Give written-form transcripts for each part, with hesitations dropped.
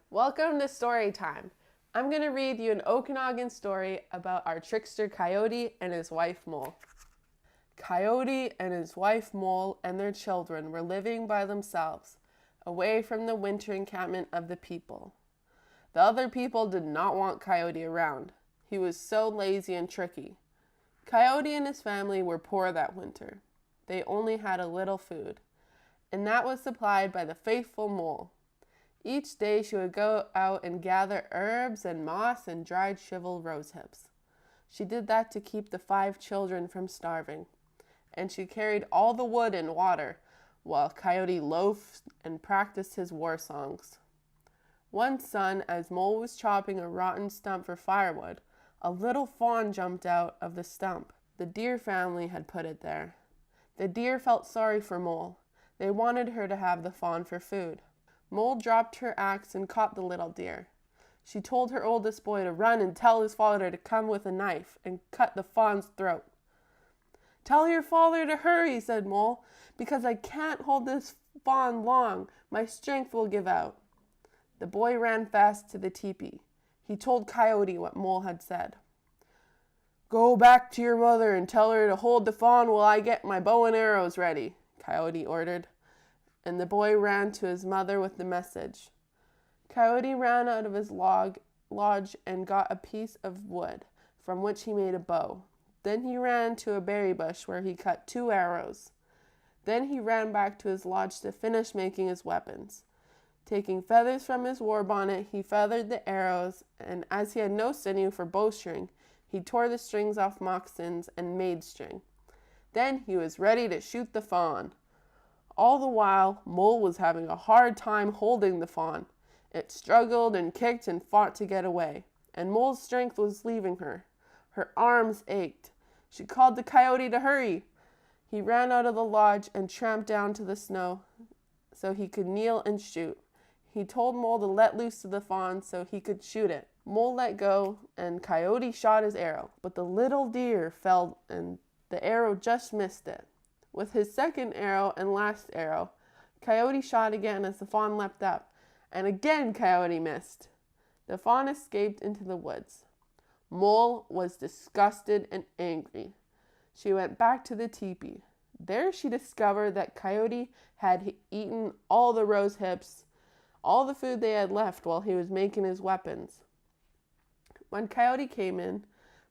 Welcome to story time. I'm going to read you an Okanagan story about our trickster Coyote and his wife Mole. Coyote and his wife Mole and their children were living by themselves, away from the winter encampment of the people. The other people did not want Coyote around. He was so lazy and tricky. Coyote and his family were poor that winter. They only had a little food, and that was supplied by the faithful Mole. Each day she would go out and gather herbs and moss and dried shriveled rose hips. She did that to keep the 5 children from starving, and she carried all the wood and water while Coyote loafed and practiced his war songs. One sun, as Mole was chopping a rotten stump for firewood, a little fawn jumped out of the stump. The deer family had put it there. The deer felt sorry for Mole. They wanted her to have the fawn for food. Mole dropped her axe and caught the little deer. She told her oldest boy to run and tell his father to come with a knife and cut the fawn's throat. "Tell your father to hurry," said Mole, "because I can't hold this fawn long. My strength will give out." The boy ran fast to the teepee. He told Coyote what Mole had said. "Go back to your mother and tell her to hold the fawn while I get my bow and arrows ready," Coyote ordered. And the boy ran to his mother with the message. Coyote ran out of his lodge and got a piece of wood, from which he made a bow. Then he ran to a berry bush where he cut 2 arrows. Then he ran back to his lodge to finish making his weapons. Taking feathers from his war bonnet, he feathered the arrows, and as he had no sinew for bowstring, he tore the strings off moccasins and made string. Then he was ready to shoot the fawn. All the while, Mole was having a hard time holding the fawn. It struggled and kicked and fought to get away, and Mole's strength was leaving her. Her arms ached. She called to Coyote to hurry. He ran out of the lodge and tramped down to the snow so he could kneel and shoot. He told Mole to let loose the fawn so he could shoot it. Mole let go, and Coyote shot his arrow, but the little deer fell and the arrow just missed it. With his second arrow and last arrow, Coyote shot again as the fawn leapt up, and again Coyote missed. The fawn escaped into the woods. Mole was disgusted and angry. She went back to the teepee. There she discovered that Coyote had eaten all the rose hips, all the food they had left while he was making his weapons. When Coyote came in,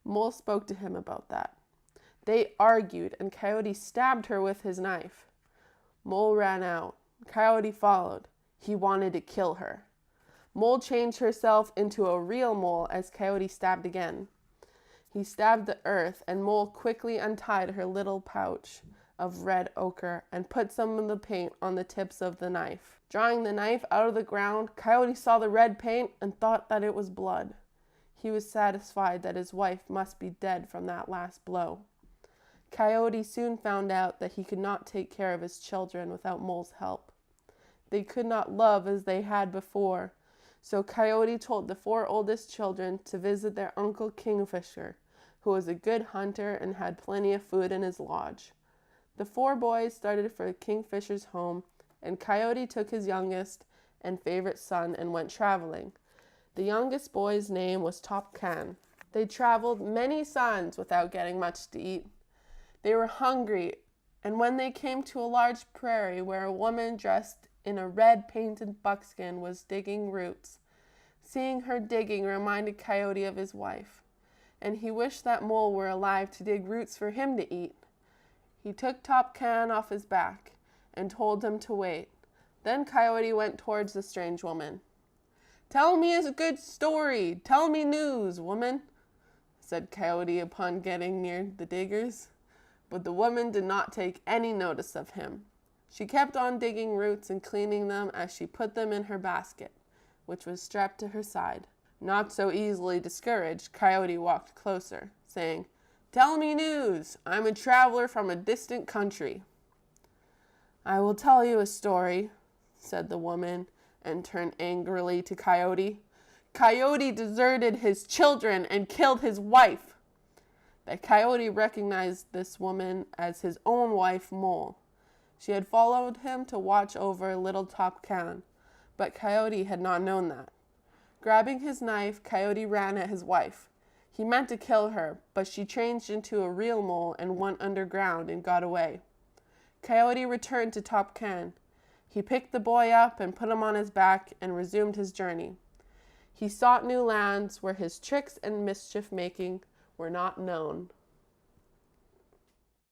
Mole spoke to him about that. They argued, and Coyote stabbed her with his knife. Mole ran out. Coyote followed. He wanted to kill her. Mole changed herself into a real mole as Coyote stabbed again. He stabbed the earth, and Mole quickly untied her little pouch of red ochre and put some of the paint on the tips of the knife. Drawing the knife out of the ground, Coyote saw the red paint and thought that it was blood. He was satisfied that his wife must be dead from that last blow. Coyote soon found out that he could not take care of his children without Mole's help. They could not love as they had before, so Coyote told the 4 oldest children to visit their uncle Kingfisher, who was a good hunter and had plenty of food in his lodge. The 4 boys started for Kingfisher's home, and Coyote took his youngest and favorite son and went traveling. The youngest boy's name was Top Can. They traveled many suns without getting much to eat. They were hungry, and when they came to a large prairie where a woman dressed in a red painted buckskin was digging roots, seeing her digging reminded Coyote of his wife, and he wished that Mole were alive to dig roots for him to eat. He took Top Can off his back and told him to wait. Then Coyote went towards the strange woman. "Tell me a good story. Tell me news, woman," said Coyote upon getting near the diggers. But the woman did not take any notice of him. She kept on digging roots and cleaning them as she put them in her basket, which was strapped to her side. Not so easily discouraged, Coyote walked closer, saying, "Tell me news. I'm a traveler from a distant country." "I will tell you a story," said the woman, and turned angrily to Coyote. "Coyote deserted his children and killed his wife." that Coyote recognized this woman as his own wife, Mole. She had followed him to watch over little Top Can, but Coyote had not known that. Grabbing his knife, Coyote ran at his wife. He meant to kill her, but she changed into a real mole and went underground and got away. Coyote returned to Top Can. He picked the boy up and put him on his back and resumed his journey. He sought new lands where his tricks and mischief-making were not known.